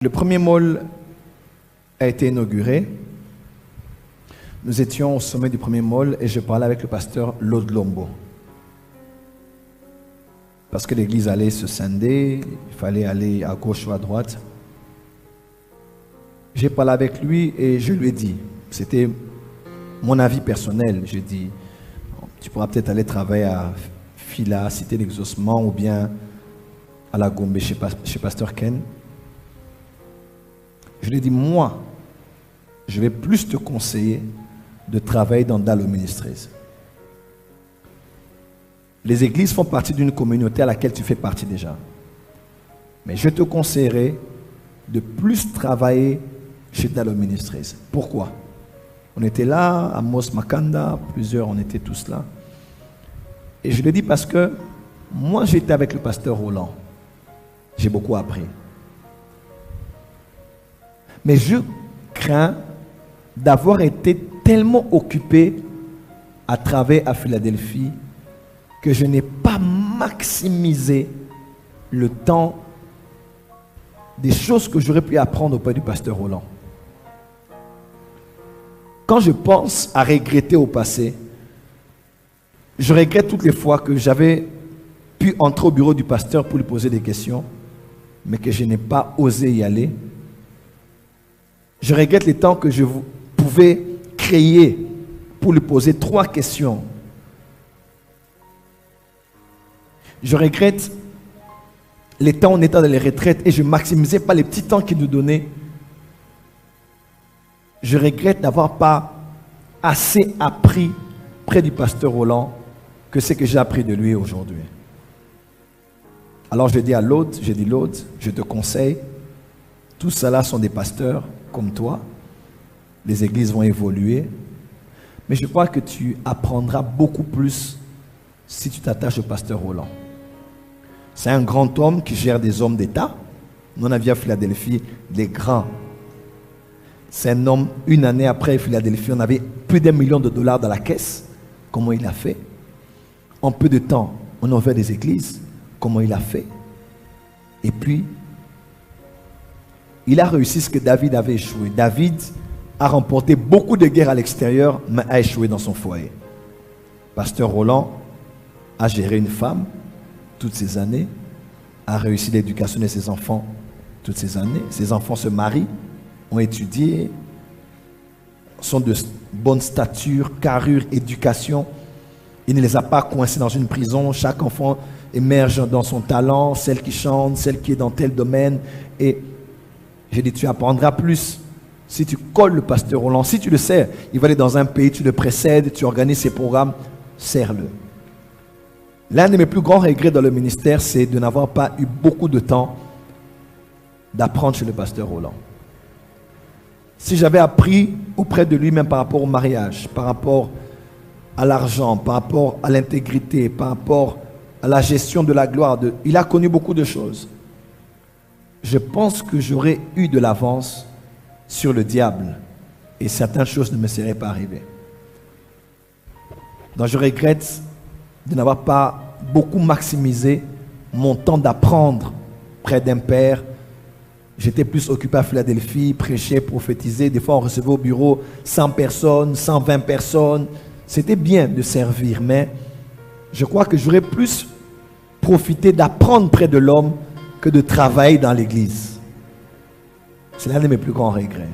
Le premier mall a été inauguré. Nous étions au sommet du premier mall et je parlais avec le pasteur Lord Lombo. Parce que l'église allait se scinder, il fallait aller à gauche ou à droite. J'ai parlé avec lui et je lui ai dit, c'était mon avis personnel, j'ai dit, tu pourras peut-être aller travailler à Fila, Cité d'Exaucement ou bien à la Gombe chez pasteur Ken. Je lui ai dit, moi, je vais plus te conseiller de travailler dans Dallo Ministries. Les églises font partie d'une communauté à laquelle tu fais partie déjà. Mais je te conseillerais de plus travailler chez Dallo Ministries. Pourquoi? On était là, à Mos Makanda, plusieurs, on était tous là. Et je le dis parce que moi, j'étais avec le pasteur Roland. J'ai beaucoup appris. Mais je crains d'avoir été tellement occupé à travailler à Philadelphie que je n'ai pas maximisé le temps des choses que j'aurais pu apprendre auprès du pasteur Roland. Quand je pense à regretter au passé, je regrette toutes les fois que j'avais pu entrer au bureau du pasteur pour lui poser des questions, mais que je n'ai pas osé y aller. Je regrette les temps que je pouvais créer pour lui poser 3 questions. Je regrette les temps où on était dans les retraites et je ne maximisais pas les petits temps qu'il nous donnait. Je regrette d'avoir pas assez appris près du pasteur Roland que ce que j'ai appris de lui aujourd'hui. Alors je dis à l'autre, je te conseille, tous ceux-là sont des pasteurs comme toi, les églises vont évoluer, mais je crois que tu apprendras beaucoup plus si tu t'attaches au pasteur Roland. C'est un grand homme qui gère des hommes d'État. Nous on a vu à Philadelphie des grands. C'est un homme, une année après Philadelphie, on avait plus d'1 million de dollars dans la caisse. Comment il a fait? En peu de temps, on a ouvert des églises. Comment il a fait? Et puis, il a réussi ce que David avait échoué. David a remporté beaucoup de guerres à l'extérieur, mais a échoué dans son foyer. Pasteur Roland a géré une femme toutes ces années, a réussi l'éducation de ses enfants toutes ces années. Ses enfants se marient, ont étudié, sont de bonne stature, carrure, éducation. Il ne les a pas coincés dans une prison. Chaque enfant émerge dans son talent, celle qui chante, celle qui est dans tel domaine. Et j'ai dit, tu apprendras plus si tu colles le pasteur Roland. Si tu le sers, il va aller dans un pays, tu le précèdes, tu organises ses programmes, sers-le. L'un de mes plus grands regrets dans le ministère, c'est de n'avoir pas eu beaucoup de temps d'apprendre chez le pasteur Roland. Si j'avais appris auprès de lui, même par rapport au mariage, par rapport à l'argent, par rapport à l'intégrité, par rapport à la gestion de la gloire, il a connu beaucoup de choses. Je pense que j'aurais eu de l'avance sur le diable et certaines choses ne me seraient pas arrivées. Donc je regrette de n'avoir pas beaucoup maximisé mon temps d'apprendre près d'un père. J'étais plus occupé à Philadelphie, prêchais, prophétisais. Des fois, on recevait au bureau 100 personnes, 120 personnes. C'était bien de servir, mais je crois que j'aurais plus profité d'apprendre près de l'homme que de travailler dans l'église. C'est l'un de mes plus grands regrets.